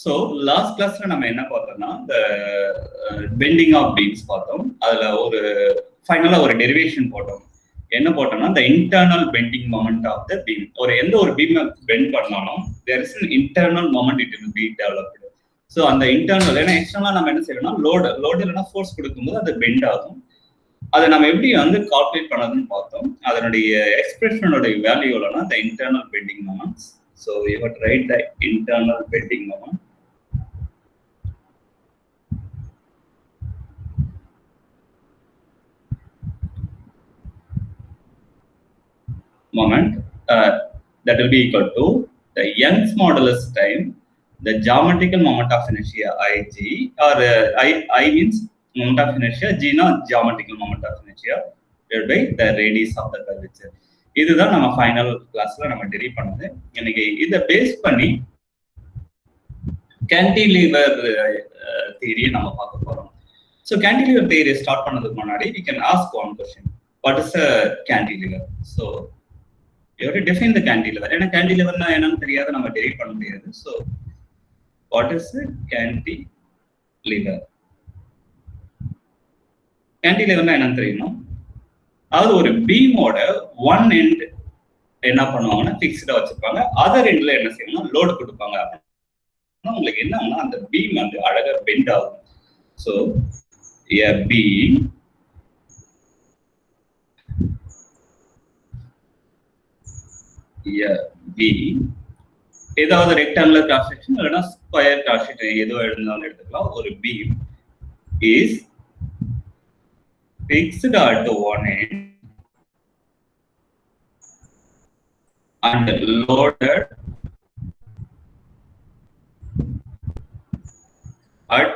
So last கிளாஸ்ல நம்ம என்ன பார்த்தோம்னா இந்த பெண்டிங் ஆஃப் பீம்ஸ் பார்த்தோம். அதுல ஒரு ஃபைனலா ஒரு டெரிவேஷன் போட்டோம். என்ன போட்டோம்னா இந்த internal bending moment of the beam. எந்த ஒரு பீமை பெண்ட் பண்ணாலும் there is an internal moment it will be developed. So அந்த இன்டர்னல் ஏன்னா எக்ஸ்டர்னலா நம்ம என்ன செய்யணும்னா லோடு இல்லைன்னா ஃபோர்ஸ் கொடுக்கும்போது அது பெண்ட் ஆகும். அதை நம்ம எப்படி வந்து கால்குலேட் பண்ணதுன்னு பார்த்தோம். அதனுடைய எக்ஸ்பிரஷனுடைய வேல்யூ இல்லைன்னா the internal bending moments. So you have to write the internal bending moment. That will be equal to the Young's modulus time, the geometrical moment of inertia Ig, or I means moment of inertia, G not geometrical moment of inertia divided by the radius of the curvature. இதுதான் நம்ம final கிளாஸ்ல நம்ம derive பண்ணது. இன்னைக்கு இதை base பண்ணி cantilever தியரியை நம்ம பார்க்க போறோம். ஸோ கேன்டிலீவர் தியரி ஸ்டார்ட் பண்ணதுக்கு முன்னாடி we can ask one question. What is a cantilever? So you have to define the cantilever. ஏன்னா கேன்டிலீவர்னா என்னன்னு தெரியாத நம்ம டெரிவ் பண்ண முடியாது. So what is a cantilever? கேன்டிலீவர்னா என்னன்னு தெரியுமா? அதாவது ஒரு பீமோட ஒன் எண்ட் என்ன பண்ணுவாங்கன்னா ஃபிக்ஸ்டா வச்சிருப்பாங்க, அதர் எண்ட்ல என்ன செய்யணும்னா லோடு கொடுப்பாங்க. உங்களுக்கு என்னன்னா அந்த பீம் வந்து அழகா பெண்ட் ஆகும். ஸோ a beam ஏதாவது ரெக்டாங்குலர் கிராஸ் செக்ஷன் இல்லைன்னா ஸ்கொயர் கிராஸ் செக்ஷன் எதுவும் இருந்தாலும் எடுத்துக்கலாம். ஒரு beam is fixed at one end and loaded at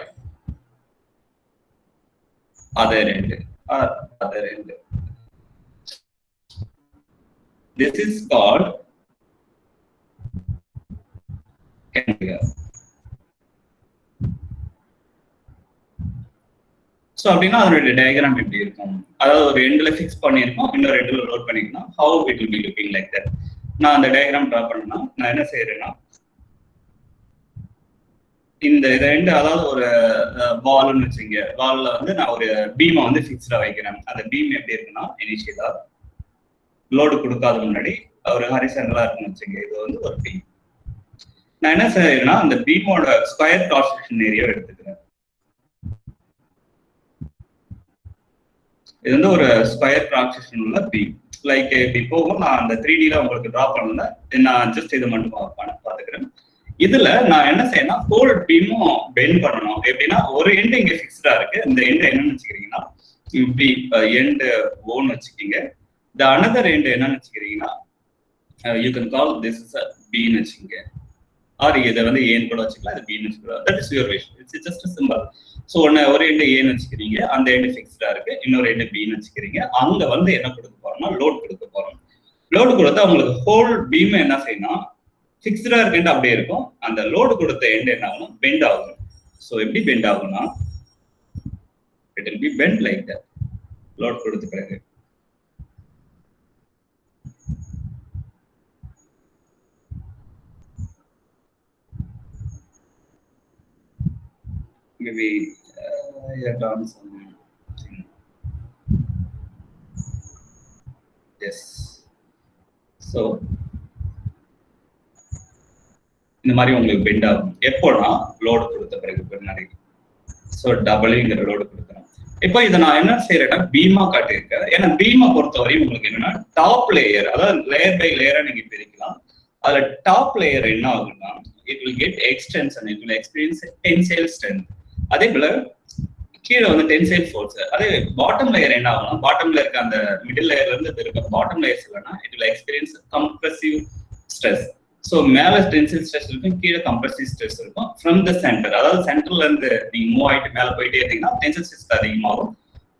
other end. This is called cantilever. So அப்படின்னா அதனுடைய டயக்ராம் எப்படி இருக்கும்? அதாவது ஒரு எண்ட்ல ஃபிக்ஸ் பண்ணியிருக்கோம், இன்னொரு எண்ட்ல லோட் பண்ணிருக்கோம். How it will be looking like that. நான் அந்த டயக்ராம் ட்ரா பண்ணேன்னா நான் என்ன செய்யறேன்னா இந்த ரெண்டு, அதாவது ஒரு வால்னு வச்சுங்க, வால்ல வந்து நான் ஒரு பீமை வந்து ஃபிக்ஸ்டா வைக்கிறேன். அந்த பீம் எப்படி இருக்குன்னா இனிஷியலா லோடு கொடுக்காத முன்னாடி ஒரு ஹரிசாண்டலா இருக்குன்னு வச்சுங்க. இது வந்து ஒரு பீம். நான் என்ன செய்யறேன்னா அந்த பீமோட ஸ்கொயர் கிராஸ் செக்ஷன் ஏரியாவை எடுத்துக்கிறேன். இது வந்து ஒரு ஸ்கொயர் கிராஸ் செக்ஷன் உள்ள பீம். லைக் இப்படி போகும். நான் அந்த 3Dல உங்களுக்கு டிரா பண்ணல, நான் ஜஸ்ட் இதை மட்டும் பார்த்துக்கிறேன். இதுல நான் என்ன செய்யணும்னா ஹோல் பீமும் பெண்ட் பண்ணணும். எப்படின்னா ஒரு எண்டு இங்க ஃபிக்ஸ்டா இருக்கு. இந்த எண்டு என்னன்னு வச்சுக்கிறீங்கன்னா இப்படி எண்டு ஓன்னு வச்சுக்கிங்க. இந்த அனதர் எண்டு என்னன்னு வச்சுக்கிறீங்கன்னா you can call this is a பீன்னு வச்சுக்கிங்க. ஆர் இதை வந்து ஏன்னு கூட வச்சுக்கலாம், அது பீன்னு வச்சுக்கலாம். That is your wish. It's just simple. So ஒரு எண்டு ஏன்னு வச்சுக்கிறீங்க, அந்த எண்டு ஃபிக்ஸ்டா இருக்கு. இன்னொரு எண்டு பீன்னு வச்சுக்கிறீங்க. அங்க வந்து என்ன கொடுக்க போறோம்னா லோட் கொடுக்க போறோம். லோடு கொடுத்தா உங்களுக்கு ஹோல் பீம் என்ன செய்யணும், ஃபிக்ஸ்டா இருக்கு அப்படியே இருக்கும். அந்த லோடு கொடுத்த எண்டு என்ன ஆகும், பெண்ட் ஆகும். ஸோ எப்படி பெண்ட் ஆகும்னா it will be bend like that. Load கொடுத்த பிறகு maybe done something. Yes. So இந்த மாதிரி உங்களுக்கு பெண்ட் ஆகும். எப்போனா லோடு கொடுத்த பிறகு பின்னாடி. ஸோ டபுள்ங்கிற லோடு கொடுக்குறோம். இப்போ இதை நான் என்ன செய்யறேன்னா பீமா காட்டியிருக்கேன். ஏன்னா பீமா பொறுத்தவரையும் உங்களுக்கு என்னன்னா டாப் லேயர், அதாவது லேயர் பை லேயரா நீங்க பிரிக்கலாம். அதுல டாப் லேயர் என்ன ஆகும்னா it will get extension, it will experience tensile strength. அதே போல கீழே வந்து டென்சைல் ஃபோர்ஸ். அதே பாட்டம் லேயர் என்ன ஆகும்னா பாட்டம்ல இருக்க அந்த மிடில் லேயர்ல இருந்து இருக்க பாட்டம் லேயர்ஸ் இல்லைன்னா it will experience compressive stress. So மேல டென்சைல் ஸ்ட்ரெஸ் இருக்கும், கீழே கம்ப்ரெசிவ் ஸ்ட்ரெஸ் இருக்கும். ஃப்ரம் த சென்டர், அதாவது சென்டர்ல இருந்து நீங்க மூவ் ஆயிட்டு மேல போயிட்டே இருந்தீங்கன்னா டென்சைல் ஸ்ட்ரெஸ் அதிகமாகும்.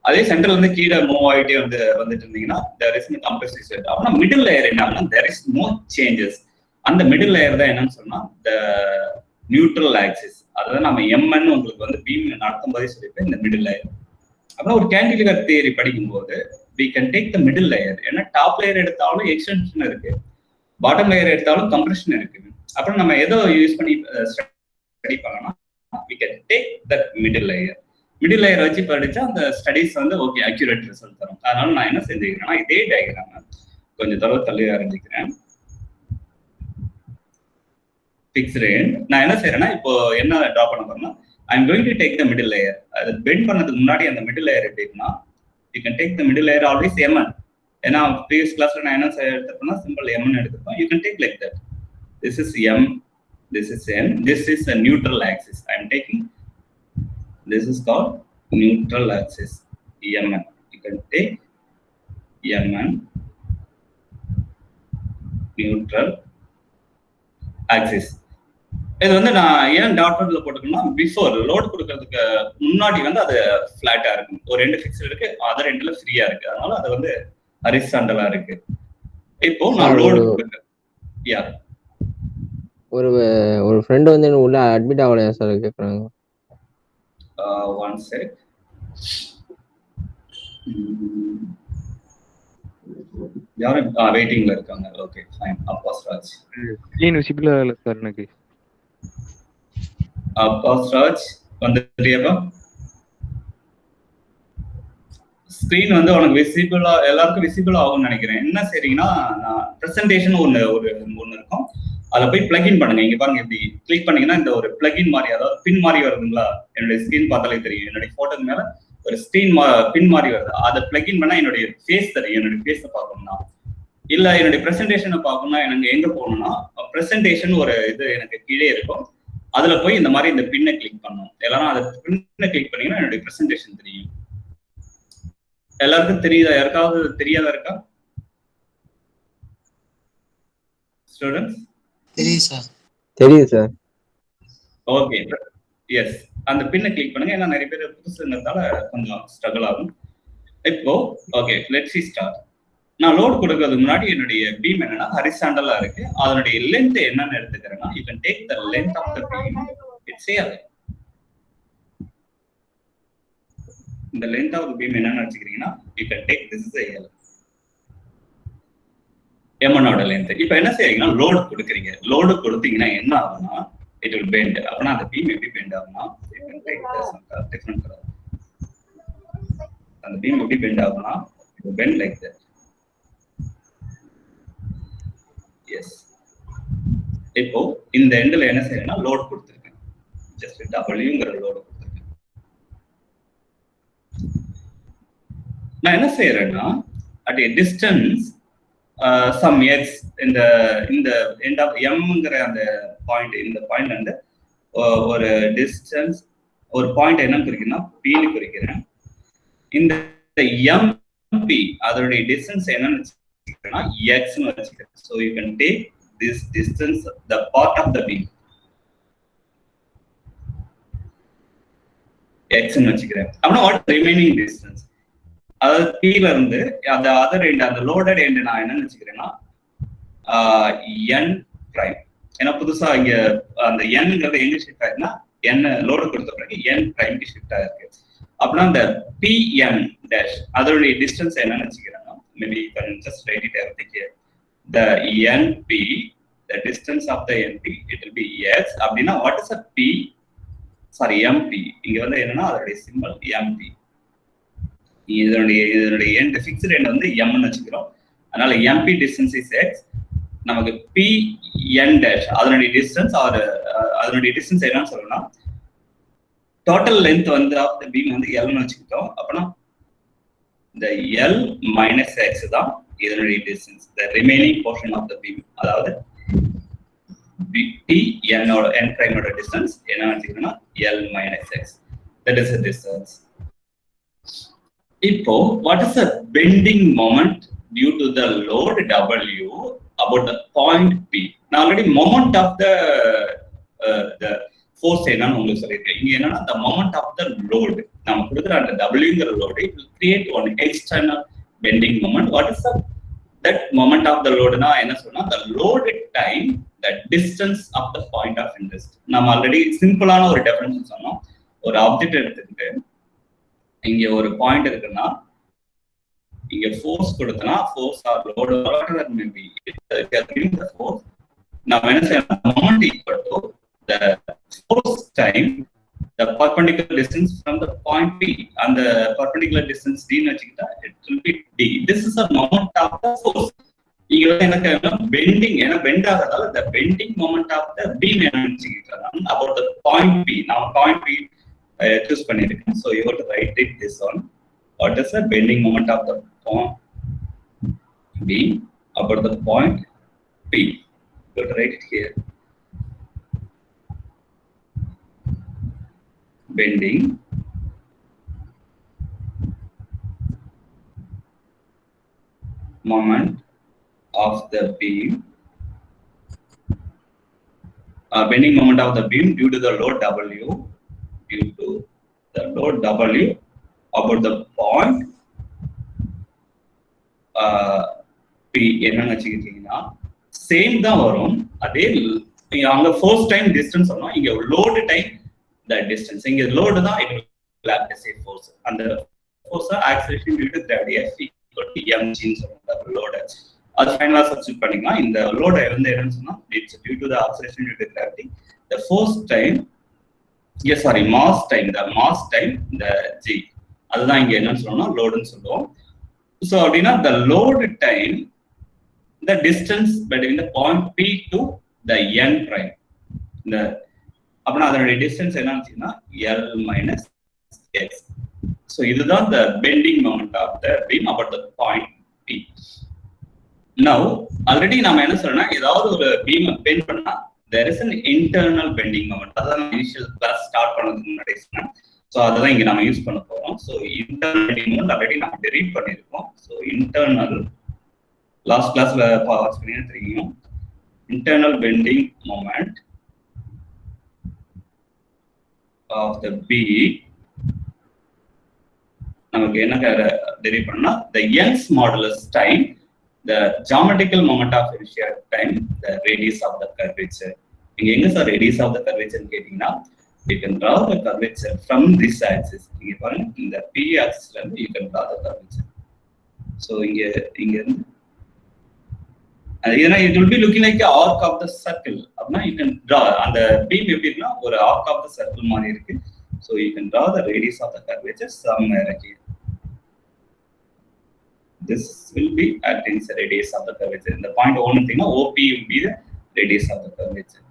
அதே சென்டர்ல இருந்து கீழே மூவ் ஆயிட்டே வந்துட்டு இருந்தீங்கன்னா தேர் இஸ் கம்ப்ரெசிவ் ஸ்ட்ரெஸ். அப்படின்னா மிடில் லேயர் என்ன ஆகும்னா தேர் இஸ் நோ சேஞ்சஸ். அந்த மிடில் லேயர் தான் என்னன்னு சொன்னா த நியூட்ரல் ஆக்சிஸ். அதாவது நம்ம எம்என் உங்களுக்கு வந்து பீம் நடத்தும் போதே சொல்லியிருப்பேன், இந்த மிடில் லேயர். அப்புறம் ஒரு கேன்டிலிவர் தியரி படிக்கும்போது we can take the middle layer. ஏன்னா டாப் லேயர் எடுத்தாலும் எக்ஸ்டென்ஷன் இருக்கு, பாட்டம் லேயர் எடுத்தாலும் கம்ப்ரெஷன் இருக்கு. அப்புறம் நம்ம எதோ யூஸ் பண்ணி ஸ்டடி பண்ணலாம், we can take that middle layer வச்சு படிச்சா அந்த ஸ்டடிஸ் வந்து ஓகே அக்யூரேட் ரிசல்ட் தரும். அதனால நான் என்ன செஞ்சுக்கிறேன்னா இதே டயக்ராம் கொஞ்சம் தடவை தள்ளி ஆரம்பிக்கிறேன். ஃபிக்ஸ்டு எண்ட் நான் என்ன செய்யறேன்னா இப்போ என்ன ட்ரா பண்ண போறேன்னா I'm going to take the middle layer. அது பெண்ட் பண்ணதுக்கு முன்னாடி அந்த மிடில் லேயர் எப்படின்னா you can take the middle layer always mn. ஏன்னா ப்ரீவியஸ் கிளாஸ்ல நான் என்ன எடுத்துப்பேன்னா சிம்பிள் mn எடுத்துப்பேன். You can take like that. This is m, this is n, this is a neutral axis. I'm taking, this is called neutral axis, mn. You can take mn, neutral axis. இது வந்து நான் ஏன் டாட்ல போட்டுக்கணும்னா before load கொடுக்கறதுக்கு முன்னாடி வந்து அது ஃபிளாட்டா இருக்கும். ஒரு ரெண்டு ஃபிக்ஸ்டு இருக்கு, அதர் ரெண்டுல ஃப்ரீயா இருக்கு. அதனால அது வந்து ஹரிசாண்டலா இருக்கு. இப்போ நான் லோட் கொடுக்குறேன். யா ஒரு ஃப்ரெண்ட் வந்து உள்ள அட்மிட் ஆகலையா சார் கேக்குறாங்க. One check. யாரும் வெயிட்டிங்ல இருக்காங்க. Okay fine. Abbas Raj screen visible ஆகல சார் எனக்கு. அப்பாஸ் ராஜ் வந்துட்டியாப்பா? ஸ்கிரீன் வந்து உனக்கு விசிபிளா எல்லாருக்கும் விசிபிள் ஆகும்னு நினைக்கிறேன். என்ன செய்றீங்கன்னா நான் பிரசன்டேஷன் ஒன்று இருக்கும், அதை போய் பிளக்இன் பண்ணுங்க. இங்க பாருங்க, இப்படி கிளிக் பண்ணீங்கன்னா இந்த ஒரு பிளக்இன் மாதிரி, அதாவது பின் மாதிரி வருதுங்களா? என்னுடைய ஸ்கிரீன் பார்த்தாலே தெரியும். என்னுடைய போட்டோக்கு மேல ஒரு ஸ்கிரீன் பின் மாதிரி வருது. அதை பிளக்இன் பண்ணா என்னுடைய ஃபேஸ் தெரியும். என்னுடைய ஃபேஸை பார்க்கணும்னா, இல்ல என்னுடைய பிரசன்டேஷனை பார்க்கணும்னா எனக்கு எங்க போகணும்னா பிரசன்டேஷன் ஒரு இது எனக்கு கீழே இருக்கும். அதுல போய் இந்த மாதிரி இந்த பின்னை கிளிக் பண்ணணும். எல்லாரும் அதை பின்னை கிளிக் பண்ணீங்கன்னா என்னுடைய பிரசன்டேஷன் தெரியும். எல்லாருக்கும் தெரியுதா? யாருக்காவது தெரியாதா இருக்கா ஸ்டூடெண்ட்ஸ்? தெரியுது சார். ஓகே எஸ், அந்த பின்னை கிளிக் பண்ணுங்க. ஏன்னா நிறைய பேர் புதுசுங்கிறதால கொஞ்சம் ஸ்ட்ரகிள் ஆகும். இப்போ ஓகே லெட்ஸ் சி ஸ்டார்ட். நான் லோட் கொடுக்கறதுக்கு முன்னாடி என்னுடைய பீம் என்னன்னா ஹரிசாண்டலா இருக்கு. அதனுடைய லென்த் என்னன்னு எடுத்துக்கிறேன்னா you can take the length of the beam. It's here. இந்த length of the beam என்னன்னு வச்சுக்கிறீங்கன்னா you can take this is a L. m-ஓட length. இப்போ என்ன செய்றீங்கன்னா லோட் கொடுக்குறீங்க. லோடு கொடுத்தீங்கன்னா என்ன ஆகும்னா it will bend. அப்பனா அந்த பீம் எப்படி பெண்ட் ஆகும்னா you can take this different color. அந்த பீம் எப்படி பெண்ட் ஆகும்னா it will bend like that. Yes. இப்போ இந்த எண்ட்ல என்ன செய்யறேன்னா லோட் கொடுத்துருக்கேன். ஜஸ்ட் டபிள்யூங்கிற லோடு கொடுத்துருக்கேன். நான் என்ன செய்யறேன்னா at a distance some x இந்த எண்ட் ஆஃப் எம்ங்கிற அந்த பாயிண்ட், இந்த பாயிண்ட் வந்து ஒரு டிஸ்டன்ஸ் ஒரு பாயிண்ட் என்ன குறிக்கிறேன்னா பின்னு குறிக்கிறேன். இந்த எம்பி அதோடைய டிஸ்டன்ஸ் என்னன்னு x னு வச்சுக்கிறேன். So you can take this distance, the part of the beam, x னு வச்சுக்கிறேன். அப்படின்னா what remaining distance, அதாவது p ல இருந்து அந்த அதர் எண்ட், அந்த லோடட் எண்ட் நான் என்னன்னு வச்சுக்கிறேன்னா n prime. ஏன்னா புதுசா இங்க அந்த n-ங்கிறது எங்க ஷிஃப்ட் ஆயிருக்குன்னா n லோடு கொடுத்த பிறகு n prime க்கு ஷிஃப்ட் ஆயிருக்கு. அப்படின்னா அந்த pn dash அதோடைய டிஸ்டன்ஸ் என்னன்னு வச்சுக்கிறேன். Maybe you can just write it everything here. The NP, the distance of the NP, it will be x. அப்படின்னா what is a P? Sorry, MP. இங்க வந்து என்னன்னா அதோடைய சிம்பல் MP. இதனுடைய end fixed end வந்து m ன்னு வச்சுக்கிறோம். அதனால MP distance is x. நமக்கு PN dash அதனுடைய டிஸ்டன்ஸ் அதனுடைய டிஸ்டன்ஸ் என்னன்னு சொல்லணும்னா டோட்டல் லென்த் வந்து ஆஃப் த பீம் வந்து L ன்னு வச்சுக்கிட்டோம். அப்பனா the L minus x தான் இதனுடைய distance, the remaining portion of the beam. அதாவது T n ஓட n prime ஓட distance என்ன வச்சுக்கணும்னா L minus x. That is the distance. இப்போ what is the bending moment due to the load W about the point P? நான் already moment of the force என்னன்னு உங்களுக்கு சொல்லியிருக்கேன். இங்க என்னன்னா the moment of the load, நம்ம கொடுக்குற அந்த Wங்கிற load it will create one external bending moment. What is that moment of the load? நான் என்ன சொன்னா the load time, the distance of the point of interest. நம்ம ஆல்ரெடி சிம்பிளான ஒரு definition சொன்னோம். ஒரு ஆப்ஜெக்ட் எடுத்துக்கிட்டு இங்க ஒரு பாயிண்ட் இருக்குன்னா இங்க ஃபோர்ஸ் கொடுத்தனா force or load whatever may be, the force நம்ம என்ன செய்யணும் moment equal to the force time the perpendicular distance from the point P and the perpendicular distance D nachikita, it will be D. This is a moment of the force. இங்க வந்து என்ன bending ஏன்னா bend ஆகிறதால the bending moment of the beam என்ன nachikita about the point P. Now point P choose பண்ணிருக்கேன். So you have to write it this one. What is the bending moment of the point B about the point P? You have to write it here. Bending moment of the beam, bending moment of the beam due to the load W, due to the load W about the point P. என்ன வச்சுக்கிட்டீங்கன்னா same தான் வரும். அதே அங்க force time distance சொன்னோம், இங்க load time the distance. இங்க load தான் it will act as a force. அந்த force acceleration due to gravity F equal to mg ன்னு சொல்றாங்க load. அது ஃபைனலா சப்ஸ்டிட்யூட் பண்ணிக்கலாம். இந்த load வந்து என்னன்னு சொன்னா it's due to the acceleration due to gravity, the force time, mass time, the g. அதுதான் இங்க என்னன்னு சொல்றோம்னா load ன்னு சொல்றோம். So அப்படினா the load time, the distance between the point P to the n prime. இந்த அப்பனா அதோட டிஸ்டன்ஸ் என்னன்னா L minus x. So இதுதான் the bending moment of the beam about the point P. Now already நாம என்ன சொல்றோம்னா ஏதாவது ஒரு beam bend பண்ணா there is an internal bending moment. அதான் initial class start பண்ணதுக்கு முன்னாடி சொன்னேன். So அததான் இங்க நாம யூஸ் பண்ண போறோம். So internal bending moment already நாம டெரைவ் பண்ணிருக்கோம். So internal last classல பாஸ் பண்ணினா தெரியும். Internal bending moment of the B நமக்கு என்ன டெரைவ் பண்ணா the Young's modulus time, the geometrical moment of inertia time, the radius of the curvature. இங்க எங்க sir radius of the curvature கேட்டிங்கனா you can draw the curvature from this axis. இங்க பாருங்க இந்த P axis ல இருந்து you can draw the curvature. So இங்க இருந்து it will be looking like an arc of the circle. அப்படினா you can draw அந்த beam எப்படினா ஒரு arc of the circle மாதிரி இருக்கு. So you can draw the radius of the curvature somewhere here. This will be acting as the radius of the curvature. The point one thing OP will be the radius of the curvature.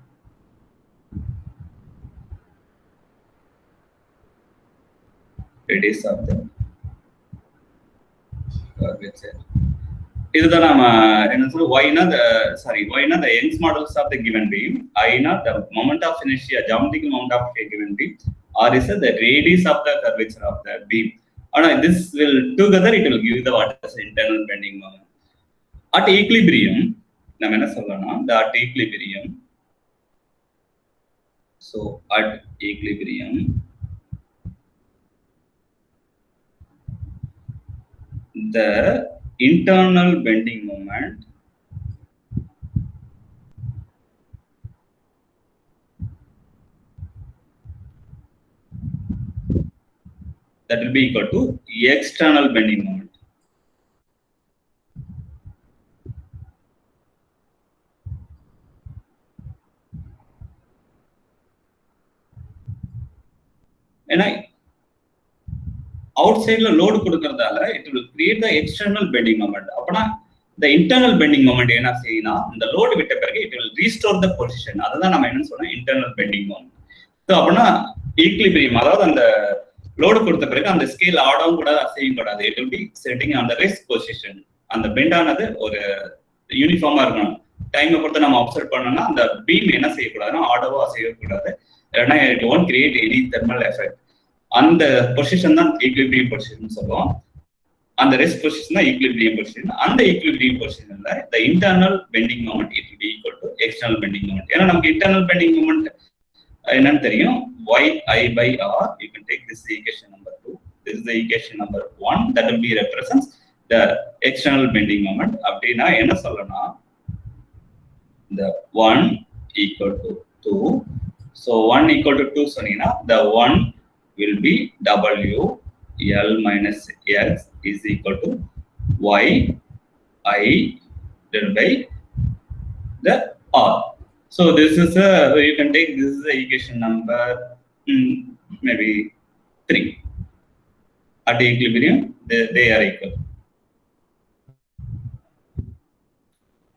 Radius of the curvature. இதுதான் நாம என்ன சொல்றோம் y na the Young's modulus of the given beam, I na the moment of inertia, geometrical moment of a given beam, or is the radius of the curvature of the beam. And this will together it will give the what is internal bending moment. At equilibrium நாம என்ன சொல்லலாம்னா at equilibrium, so at equilibrium the internal bending moment that will be equal to external bending moment. And outside la load கொடுக்கிறதால it will create the external bending moment. அப்பனா the internal bending moment என்ன செய்யும்னா இந்த load விட்ட பிறகு it will restore the position. அதுதான் நாம என்ன சொல்றோம் internal bending moment. So அப்பனா equilibrium, அதாவது அந்த load கொடுத்த பிறகு அந்த ஸ்கேல் ஆடவும் கூடாது அசையவும் கூடாது. it will be setting on the rest position. அந்த பெண்ட் ஆனது ஒரு யூனிஃபார்மா இருக்கணும். டைமை பொறுத்து நம்ம அப்சர்வ் பண்ணோம்னா அந்த பீம் என்ன செய்யக்கூடாதுன்னா ஆடவோ அசையவோ கூடாது. ஏன்னா it won't create any thermal effect. அந்த பொசிஷன் தான் ஈக்விலிபிரியம் பொசிஷன் சொல்லுவோம். அந்த ரெஸ்ட் பொசிஷன் தான் ஈக்விலிபிரியம் பொசிஷன். அந்த ஈக்விலிபிரியம் பொசிஷன்ல the internal bending moment it will be equal to external bending moment. ஏன்னா நமக்கு internal bending moment என்னன்னு தெரியும், yi by r. You can take this equation number 2. This is the equation number 1 that will be represents the external bending moment. அப்படின்னா என்ன சொல்லணும்னா the 1 equal to 2. So 1 equal to 2 சொன்னீங்கன்னா the 1 will be W L minus X is equal to Y I divided by the R. So this is you can take this is the equation number maybe 3. At equilibrium they are equal.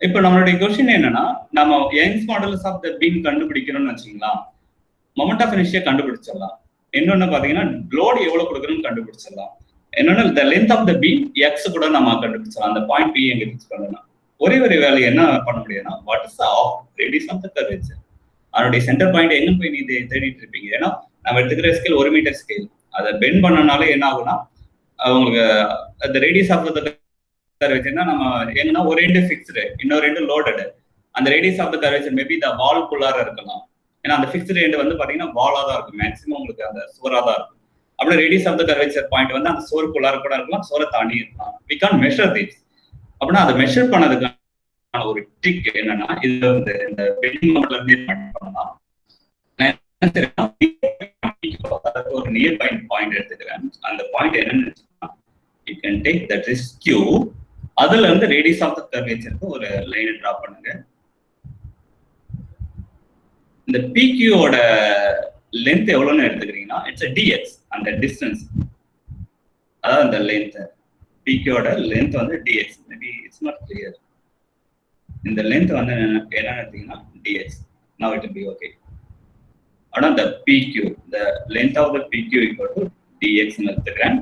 இப்போ நம்மளுடைய question என்னன்னா, நம்ம Young's modulus of the beam கண்டுபிடிக்கணும்னு வச்சுங்களா, moment of inertia கண்டுபிடிச்சிடலாம். இன்னொன்னு பாத்தீங்கன்னா load எவ்வளவு கொடுக்கணும்னு கண்டுபிடிச்சிடலாம். இன்னொன்னு the length of the beam x கூட நம்ம கண்டுபிடிச்சிடலாம். அந்த பாயிண்ட் p எங்க ஃபிக்ஸ் பண்ணலாம். ஒரே வேலை என்ன பண்ண முடியும்னா, what is the radius of the curvature, அதனுடைய சென்டர் பாயிண்ட் எங்க போய் நீ தேடிட்டு இருப்பீங்க. ஏன்னா நம்ம எடுத்துக்கிற ஸ்கேல் 1 மீட்டர் ஸ்கேல், அதை பெண்ட் பண்ணனால என்ன ஆகும்னா உங்களுக்கு அந்த ரேடியஸ் ஆஃப் தி கர்வேச்சர்னா நம்ம எங்கன்னா ஒரு ரெண்டு ஃபிக்ஸ்டு இன்னொரு ரெண்டு லோடடு. அந்த radius of the curvature maybe the வால்குள்ளார இருக்கலாம். ஏன்னா அந்த ஃபிக்ஸ்டு எண்ட் வந்து பாத்தீங்கன்னா வாலா தான் இருக்கும், மேக்ஸிமம் உங்களுக்கு அந்த சோரா தான் இருக்கும். அப்படியே radius of the curvature point வந்து அந்த சோருக்குள்ளார கூட இருக்கலாம், சோரை தாண்டி இருக்கலாம். We can measure this. அப்படின்னா அதை மெஷர் பண்ணதுக்கான ஒரு ட்ரிக் என்னன்னா, இது வந்து இந்த பெண்டிங் மோட்ல இருந்து பண்ணலாம். ஒரு நியர் பாயிண்ட் எடுத்துக்கிறேன். அந்த பாயிண்ட் என்னன்னு you can take that is q. அதுல இருந்து ரேடியஸ் ஆஃப் தி கர்வேச்சருக்கு ஒரு லைன் டிரா பண்ணுங்க. இந்த PQ ஓட லென்த் எவ்வளவுன்னு எடுத்துக்கிறீங்கன்னா இட்ஸ் dx, அந்த டிஸ்டன்ஸ், அதாவது அந்த லென்த் PQ ஓட லென்த் வந்து dx. Maybe it's not clear. இந்த லென்த் வந்து என்ன எடுத்தீங்கன்னா dx. now it will be okay. ஆனா the PQ, the length of the PQ equal to dx ன்னு எடுத்துக்கிறேன்.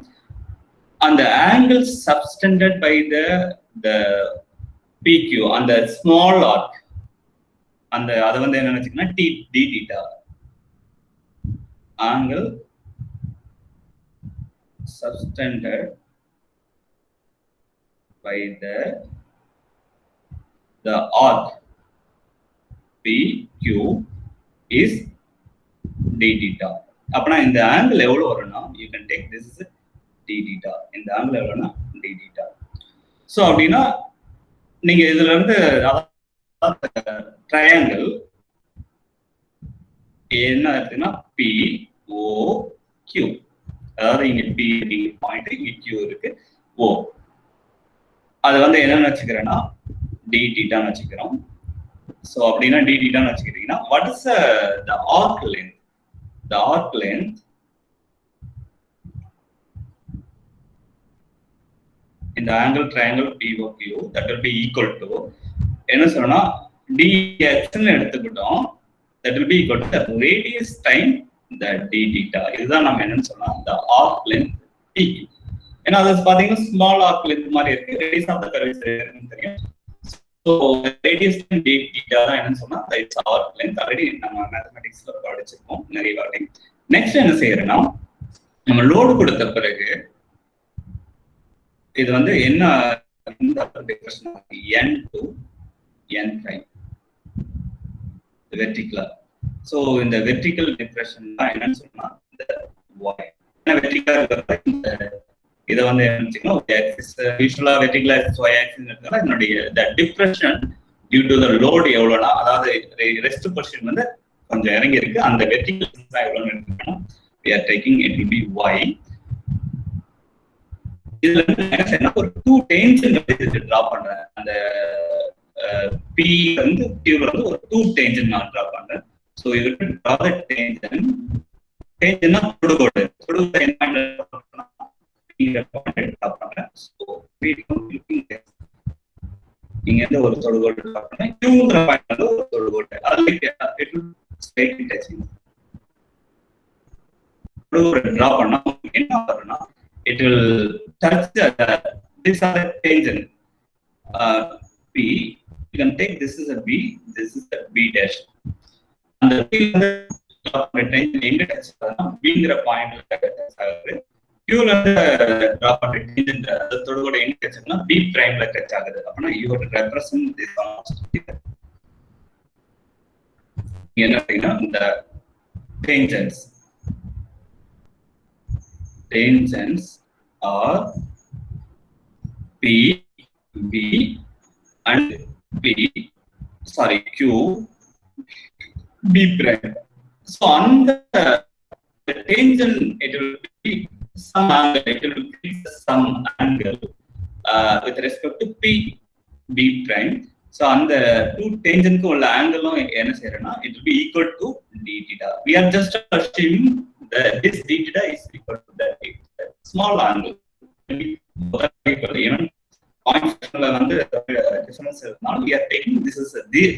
அந்த angle subtended by the PQ, அந்த small arc, அந்த அதை வந்து என்ன நினைச்சீங்கன்னா d theta, angle subtended by the arc PQ is d theta. அப்பனா இந்த angle எவ்வளவு வரும்னா, you can take this is d theta. இந்த angle எவ்வளவுனா d theta. சோ அப்படின்னா நீங்க இதுல இருந்து ட்ரையாங்கிள் என்ன இருக்குன்னா p o q, அதாவது இங்க p பாயிண்ட், இங்க q இருக்கு, o. அது வந்து என்னன்னு வச்சுக்கிறேன்னா d theta ன்னு வச்சுக்கிறோம். சோ அப்படின்னா d theta ன்னு வச்சுக்கிட்டீங்கன்னா what is the arc length? The arc length in the angle triangle POQ, that will be equal to என்ன சொன்னா dx ன்னு எடுத்துக்கிட்டோம், that will be equal to the radius time the d theta. இதுதான் நம்ம என்னன்னு சொன்னா the arc length PQ. ஏன்னா அது பாத்தீங்கன்னா ஸ்மால் arc length மாதிரி இருக்கு, radius of the curvature இருக்குன்னு தெரியும். so radius time d theta தான் என்னன்னு சொன்னா it's arc length. ஆல்ரெடி நம்ம மேத்தமேட்டிக்ஸ்ல படிச்சிருக்கோம் நிறைய வாட்டி. நெக்ஸ்ட் என்ன செய்யறோம்னா, நம்ம லோடு கொடுத்த பிறகு இது வந்து என்ன n to n prime வெர்டிகலா. சோ இந்த வெர்டிகல் டிப்ரெஷன் தான் என்னன்னு சொன்னா இந்த y. ஏன்னா வெர்டிகலா இருக்கிறது இதை வந்து என்ன ஆக்சிஸ், யூசுவலா வெர்டிகல் ஆக்சிஸ் y ஆக்சிஸ் இருக்கிறதுனால இதனுடைய the depression due to the load எவ்வளவுனா, அதாவது ரெஸ்ட் பொசிஷன் வந்து கொஞ்சம் இறங்கி இருக்கு, அந்த வெர்டிகல் தான் எவ்வளவுன்னு எடுத்துக்கணும். we are taking it will be y. இதுல ஒரு 2 டேஞ்சன்ட் டிரா பண்றேன். அந்த p வந்து q வந்து ஒரு 2 டேஞ்சன்ட் நான் டிரா பண்றேன். சோ இதுக்கு டிரா தி டேஞ்சன்ட். டேஞ்சன்ட்னா தொடுகோடு, தொடுகோடு என்ன பண்றேன்னா இங்க பாயிண்ட் டிரா பண்றேன். சோ we looking at இங்க இருந்து ஒரு தொடுகோடு டிரா பண்றேன். qங்கற பாயிண்ட்ல ஒரு தொடுகோடு, அதுல it will straight touching. தொடுகோடு டிரா பண்ணா என்ன வரும்னா it will touch this are the tangent p. You can take this is a b, this is a b dash. And the p tangent எங்க டச் ஆகுதுன்னா bங்கற பாயிண்ட்ல டச் ஆகுது. q ல draw பண்ற tangent அந்த தொடுகோடு எங்க டச் ஆகுதுன்னா b பிரைம்ல டச் ஆகுது. அப்பனா you have to represent this on என்ன அப்படின்னா இந்த tangents are p, b and p, sorry q, b prime. So on the tangent it will be some angle, it will be some angle with respect to p, b prime. So அந்த two டேஞ்சனுக்கு உள்ள ஆங்கிளும் என்ன செய்யறேன்னா it will be equal to d theta. We are just assuming that this d theta is equal to the small angle. Even points வந்து difference இருந்தால் we are taking this is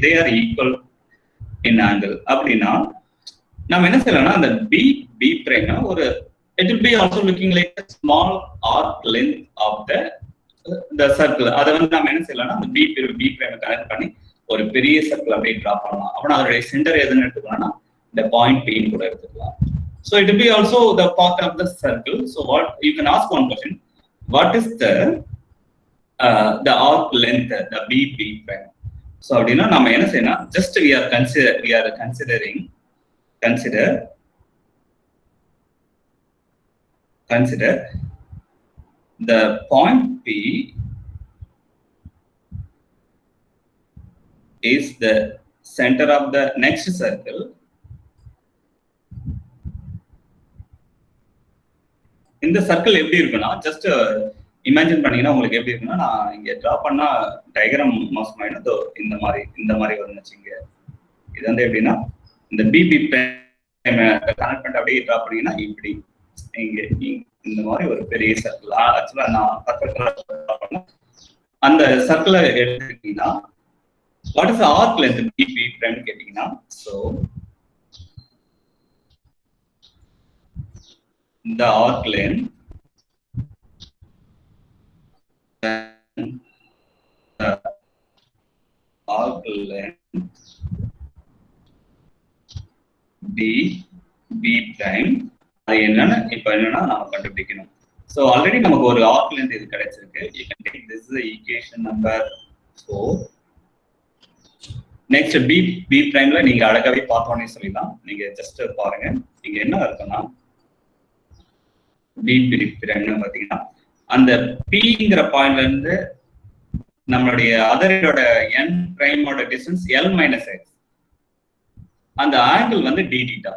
they are equal in angle. அப்படின்னா நம்ம என்ன செய்யலாம்னா அந்த b prime ஒரு it will be also looking like a small arc length of the circle. அதை வந்து நம்ம என்ன செய்யலாம்னா அந்த b prime கனெக்ட் பண்ணி ஒரு பெரிய சர்க்கிள் அப்படியே டிரா பண்ணலாம். அப்படின்னா அதோட சென்டர் எதுன்னு எடுத்துக்கலாம்னா இந்த பாயிண்ட் p கூட எடுத்துக்கலாம். So it will be also the part of the circle. So what you can ask one question, what is the arc length, the b prime? So அப்படின்னா நம்ம என்ன செய்யணும், just we are considering the point P is the center of the next circle. இந்த circle எப்படி இருக்குன்னா just imagine பண்ணீங்கன்னா உங்களுக்கு எப்படி இருக்குன்னா, நான் இங்க டிரா பண்ணா டயக்ராம் மோசமாயிடும். இந்த மாதிரி வரும்னு வச்சுங்க. இது வந்து எப்படின்னா இந்த பிபி கனெக்ட் பண்ணிட்டு அப்படியே டிரா பண்ணீங்கன்னா இப்படி இங்க இந்த மாதிரி ஒரு பெரிய சர்க்கிள். ஆக்சுவலா நான் அந்த சர்க்கிளை எடுத்துக்கிட்டீங்கன்னா what is arc length BB prime கேட்டீங்கன்னா, so the arc length b prime அது என்னன்னா இப்ப என்னன்னா நம்ம கண்டுபிடிக்கணும். சோ ஆல்ரெடி நமக்கு ஒரு ஆர்க் லென்த் இது கிடைச்சிருக்கு. you can take this is the equation number 4. next b primeல நீங்க அழகாவே பார்த்தோன்னே சொல்லிடலாம். நீங்க ஜஸ்ட் பாருங்க இங்க என்ன இருக்குன்னா b prime பாத்தீங்கன்னா அந்த pங்கிற பாயிண்ட்ல இருந்து நம்மளுடைய அதரோட n பிரைமோட டிஸ்டன்ஸ் l மைனஸ் x. அந்த ஆங்கிள் வந்து d theta.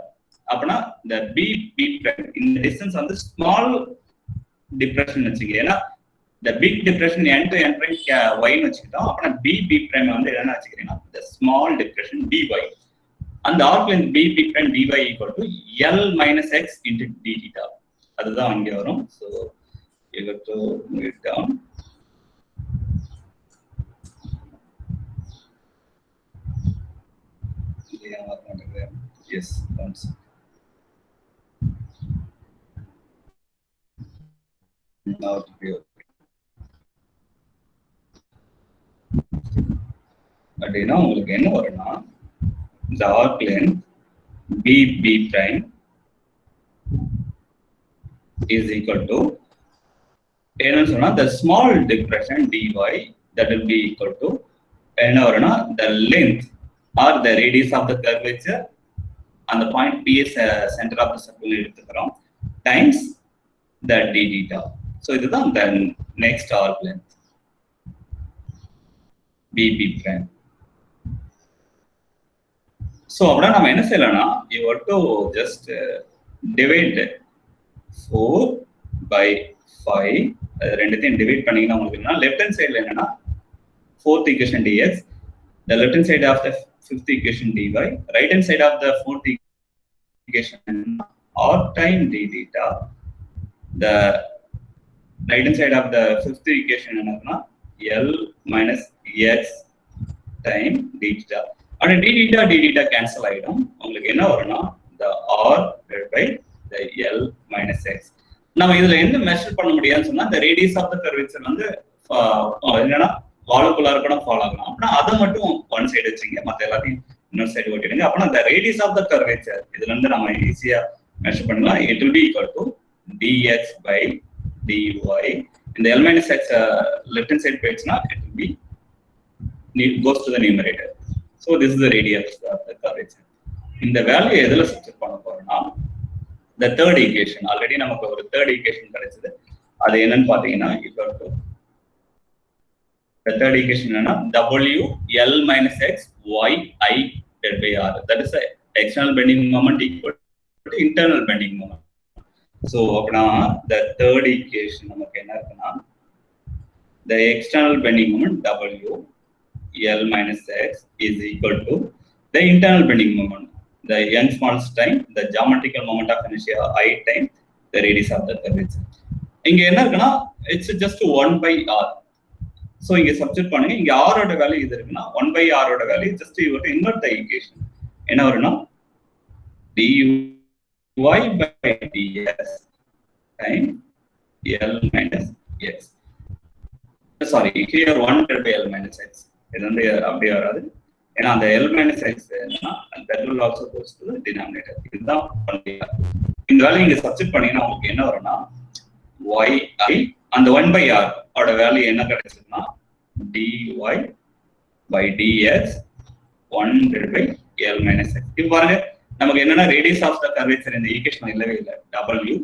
அப்படின்னா இந்த b prime இந்த டிஸ்டன்ஸ் வந்து ஸ்மால் டிப்ரெஷன் வச்சுங்க. ஏன்னா இந்த big depression n to n prime y ன்னு வச்சுக்கிட்டோம். அப்படின்னா b prime வந்து என்ன வச்சுக்கிறீங்கன்னா இந்த ஸ்மால் டிப்ரெஷன் dy. அந்த arc length b prime dy equal to l minus x into d theta. அதுதான் இங்க வரும். So you have to move it down. Yes, once. Now to be okay. அப்படின்னா உங்களுக்கு என்ன வரும்னா the arc length b prime is equal to என்னன்னு சொன்னா the small depression dy that will be equal to என்ன வரும்னா the length or the radius of the curvature and the point P is center of the circle எடுத்துக்கிறோம் times the d theta. So இதுதான் the next arc length b prime. So அப்படின்னா நம்ம என்ன செய்யலாம்னா you have to just divide 4 by 5 ரெண்டுத்தையும் divide பண்ணீங்கன்னா உங்களுக்கு என்னன்னா left hand சைடுல என்னன்னா 4th equation dx, the left hand side of the 5th equation dy, right hand side of the 4th equation r time d theta, the right hand side of the 5th equation என்னன்னா l minus x time d theta. and d theta cancel ஆயிடும். உங்களுக்கு என்ன வரும்னா the r divided by the l minus x. நம்ம இதுல என்ன measure பண்ண முடியாதுன்னு சொன்னா the radius of the curvature வந்து என்னன்னா வாலுக்குள்ள இருக்கணும் ஃபாலோ ஆகலாம். அப்படின்னா அதை மட்டும் ஒன் சைடு வச்சுங்க, மற்ற எல்லாத்தையும் இன்னொரு சைடு ஓட்டிடுங்க. அப்படின்னா the radius of the curvature இதுல இருந்து நம்ம ஈஸியா மெஷர் பண்ணலாம். it will be equal to dx by dy. இந்த l minus x left hand side போயிடுச்சுன்னா it will be goes to the numerator. So this is the radius of the curvature. இந்த value எதுல substitute பண்ண போறோம்னா the third equation. Already நமக்கு ஒரு third equation கிடைச்சது. அது என்னன்னு பாத்தீங்கன்னா equal to the third equation என்னன்னா w l minus x y I divided by r. That is the external bending moment equal to internal bending moment. So அப்படின்னா the third equation நமக்கு என்ன இருக்குன்னா the external bending moment w L minus x is equal to the internal bending moment, the n smallest time, the geometrical moment of inertia I time the radius of the curvature. இங்க என்ன இருக்குன்னா it's just 1 by r. So இங்க substitute பண்ணுங்க. இங்க r ஓட value இது இருக்குன்னா 1 by r ஓட value just you to invert the equation. என்ன வரும்னா dy by dx time L minus x. Sorry, here 1 divided by L minus x. இது வந்து அப்படியே வராது. ஏன்னா அந்த L minus x that will also goes to the denominator. இதுதான் இந்த வேல்யூ இங்க சப்ஸ்டிட் பண்ணீங்கன்னா உங்களுக்கு என்ன வரும்னா yi அந்த 1 by r ஓட வேல்யூ என்ன கிடைச்சதுன்னா dy by dx 1 divided by L minus x. இப்போ பாருங்க நமக்கு என்னன்னா radius of the curvature இந்த ஈக்குவேஷன் இல்லவே இல்லை. W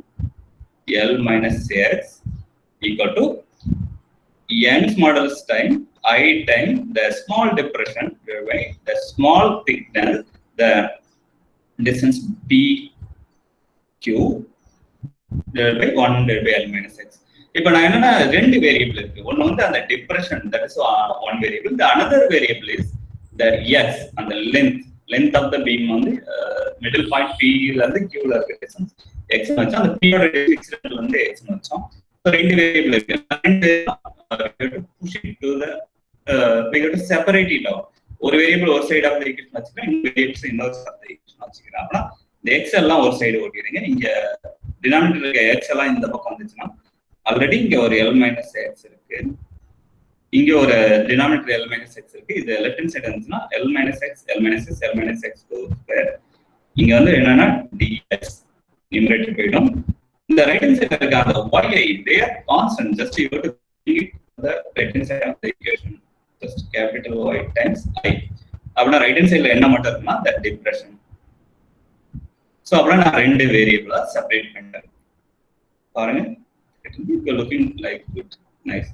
L minus x equal to Young's modulus time I time the small depression divided by the small thickness, the distance PQ divided by 1 divided by L minus x. இப்போ நான் என்னன்னா ரெண்டு variable இருக்கு. ஒன்னு வந்து அந்த depression, that is one variable. The another variable is the x, அந்த length of the beam வந்து middle point P ல இருந்து Q ல இருக்க distance x வச்சா அந்த P ஓட distance வந்து x வச்சோம். So ரெண்டு வேரியபிள் இருக்கு. ரெண்டு push it to the we have to separate it out. ஒரு வேரியபிள் ஒரு சைடு ஆஃப் தி ஈக்குவேஷன் வச்சுக்கலாம், இன்னொரு வேரியபிள்ஸ் இன்னொரு சைடு ஆஃப் தி ஈக்குவேஷன் வச்சுக்கலாம். அப்பனா இந்த x எல்லாம் ஒரு சைடு ஓட்டிடுங்க. இங்க டினாமினேட்டர்ல இருக்க x எல்லாம் இந்த பக்கம் வந்துச்சுன்னா ஆல்ரெடி இங்க ஒரு L minus x இருக்கு, இங்க ஒரு டினாமினேட்டர் L minus x இருக்கு. இது லெஃப்ட் ஹேண்ட் சைடு வந்துச்சுன்னா L minus x L minus x L minus x square. இங்க வந்து என்னன்னா dx நியூமரேட்டர் போய்டும். இந்த ரைட் ஹேண்ட் சைடுல இருக்க அந்த y they are constant, just you have to keep the right hand side of the equation, just capital Y times I. அப்படின்னா right hand சைடுல என்ன மட்டும் இருக்குன்னா the depression. சோ அப்படின்னா நான் ரெண்டு வேரியபிளா செப்பரேட் பண்ணிட்டேன். பாருங்க, it will be looking like good, nice.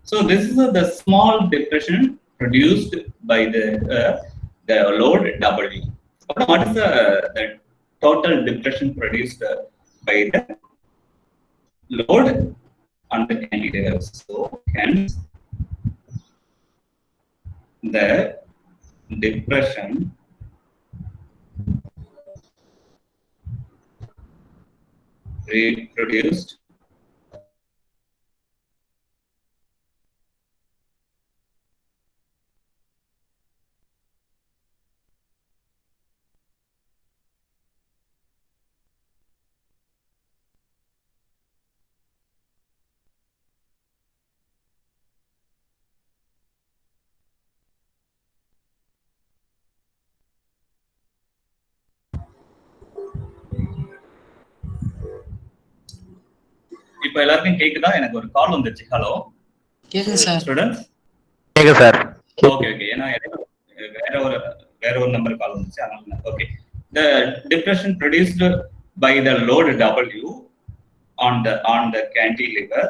So this is the small depression produced by the load W. What is the total depression produced by the load on the cantilever? So hence the depression produced இப்போ எல்லாருக்கும் கேக்குதா? எனக்கு ஒரு கால் வந்துச்சு. Hello, கேக்குது sir. Students கேக்குது sir. Okay okay. ஏன்னா வேற ஒரு நம்பர் கால் வந்துச்சு, அதனால okay. The depression produced by the load W on the cantilever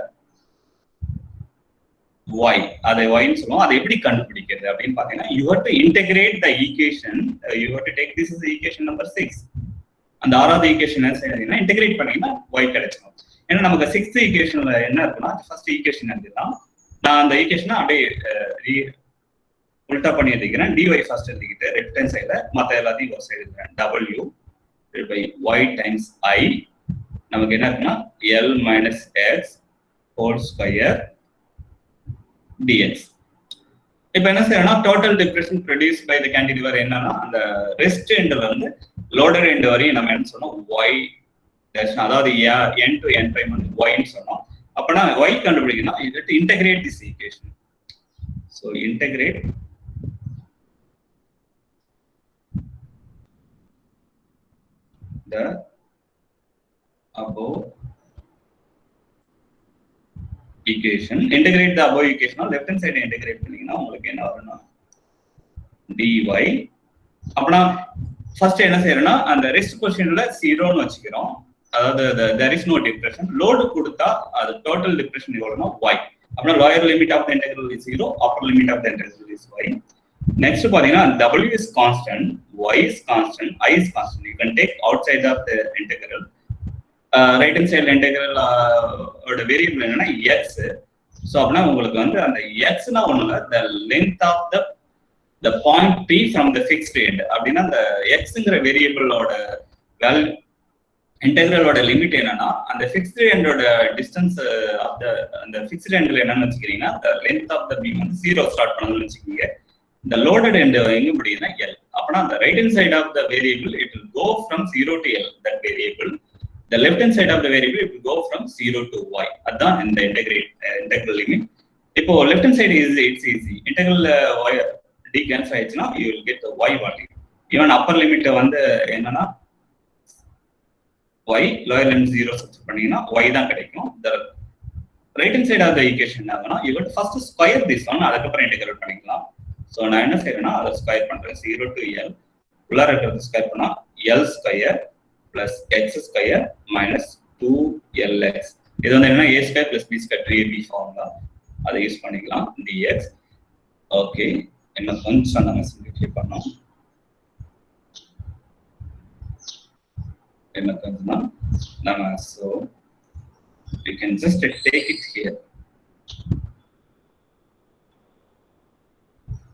y, அதை y ன்னு சொல்லுவோம். அதை எப்படி கண்டுபிடிக்கிறது அப்படின்னு பாத்தீங்கன்னா you have to integrate the equation. You have to take this is the equation number 6. அந்த ஆறாவது ஈக்குவேஷன் என்ன செய்யறீங்கன்னா இன்டெகிரேட் பண்ணீங்கன்னா y கிடைச்சிடும். ஏன்னா நமக்கு 6th ஈக்குவேஷன்ல என்ன இருக்குன்னா ஃபர்ஸ்ட் ஈக்குவேஷன் எழுதிடலாம். நான் அந்த ஈக்குவேஷனை அப்படியே உல்டா பண்ணி எழுதிக்கிறேன். dy ஃபர்ஸ்ட் எழுதிக்கிட்டு லெஃப்ட் ஹேண்ட் சைடுல மற்ற எல்லாத்தையும் ஒரு சைடு எழுதுறேன். w by y times I நமக்கு என்ன இருக்குன்னா L minus x whole square dx. இப்போ என்ன செய்யறோம்னா total depression produce by the cantilever என்னன்னா அந்த ரெஸ்ட் எண்ட்ல இருந்து லோடர் எண்ட் வரையும் நம்ம என்ன சொன்னோம் y டேஷ், அதாவது n to n prime வந்து y ன்னு சொன்னோம். அப்பனா y கண்டுபிடிக்கணும், you have to integrate this equation. So integrate the above equation. Integrate the above equation. Left hand side integrate பண்ணீங்கன்னா உங்களுக்கு என்ன வரும்னா dy. அப்பனா ஃபர்ஸ்ட் என்ன செய்யறோம்னா அந்த ரெஸ்ட் பொசிஷன்ல 0 ன்னு வச்சுக்கிறோம். அதாவது there is no depression. Load கொடுத்தா அது டோட்டல் டிப்ரெஷன் எவ்வளவுனா y. அப்பனா lower limit of the integral is 0, upper limit of the integral is y. Next பாத்தீங்கன்னா w is constant, y is constant, I is constant. You can take outside of the integral. Right hand side integral ஓட variable என்னன்னா X. So அப்படின்னா உங்களுக்கு வந்து அந்த எக்ஸ்னா ஒண்ணுல the length of the point P from the fixed end. அப்படின்னா அந்த எக்ஸ்ங்கிற வேரியபிளோட வேல்யூ இன்டெகிரலோட லிமிட் என்னன்னா அந்த ஃபிக்ஸ்ட் எண்டோட டிஸ்டன்ஸ் ஆஃப் அந்த ஃபிக்ஸ்ட் எண்ட்ல என்னன்னு வச்சுக்கிறீங்கன்னா the length of the beam வந்து 0 ஸ்டார்ட் பண்ணணும்னு வச்சுக்கோங்க. இந்த லோடட் எண்ட் எங்க முடியுதுன்னா L. அப்படின்னா அந்த right hand side of the variable it will go from 0 to L that variable. The left hand side of the variable it will go from 0 to y. அதான் இந்த integral limit. இப்போ left hand side is it's easy. Integral y d cancel ஆயிடுச்சுன்னா you will get the y value. Even upper limit வந்து என்னன்னா y, lower limit 0 substitute பண்ணீங்கன்னா y தான் கிடைக்கும். The right hand side of the equation என்னன்னா you got first square this one, அதுக்கப்புறம் integrate பண்ணிக்கலாம். So நான் என்ன செய்யறேன்னா அதை ஸ்கொயர் பண்றேன். 0 to L உள்ளார இருக்கிறது ஸ்கொயர் பண்ணா L square plus x square minus 2LX. இது வந்து என்ன a square plus b square 3ab formula, அதை யூஸ் பண்ணிக்கலாம். dx. ஓகே, என்ன கொஞ்சம் நம்ம சிம்பிளிஃபை பண்ணோம். என்ன கொஞ்சம் நம்ம so we can just take it here.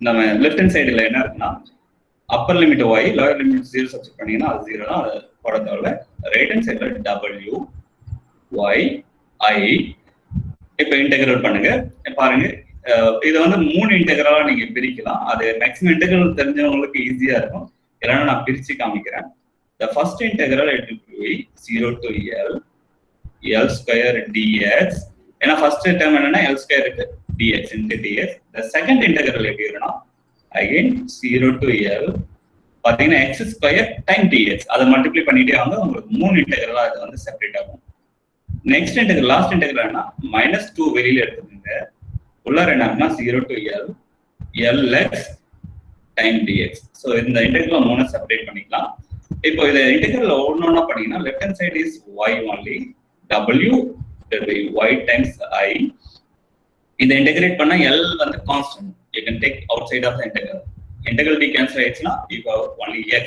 நம்ம லெஃப்ட் ஹேண்ட் சைடுல என்ன இருக்குன்னா upper limit y, lower limit 0 substitute பண்ணீங்கன்னா அது 0 தான், அது போட தேவையில்ல. ரைட் ஹேண்ட் சைடுல w y i. இப்போ இன்டெகிரேட் பண்ணுங்க. பாருங்க, இது வந்து 3 இன்டெகிரலா நீங்க பிரிக்கலாம். அது மேக்ஸிமம் இன்டெகிரல் தெரிஞ்சவங்களுக்கு ஈஸியா இருக்கும். இல்லைன்னா நான் பிரிச்சு காமிக்கிறேன். The first integral it will be 0 to L square dx. ஏன்னா ஃபர்ஸ்ட் டேர்ம் என்னன்னா L square இருக்கு dx into dx. The second integral எப்படி இருக்குன்னா again 0 to L பாத்தீங்கன்னா x square time dx. அதை மல்டிப்ளை பண்ணிட்டே வாங்க, உங்களுக்கு 3 இன்டெகிரலா இது வந்து செப்பரேட் ஆகும். நெக்ஸ்ட் இன்டெகிரல் லாஸ்ட் இன்டெகிரல்னா -2 வெளியில எடுத்துக்கோங்க. உள்ளார என்னன்னா 0 to Lx time dx. So இந்த இன்டெகிரல் 3 செப்பரேட் பண்ணிக்கலாம். இப்போ இதை இன்டெகிரல் ஒவ்வொன்றா பண்ணீங்கன்னா left hand side is y only, w y times i. இதை இன்டெகிரேட் பண்ணா L வந்து constant. You can take outside of the integral. Integral d cancel ஆயிடுச்சுன்னா you have only x.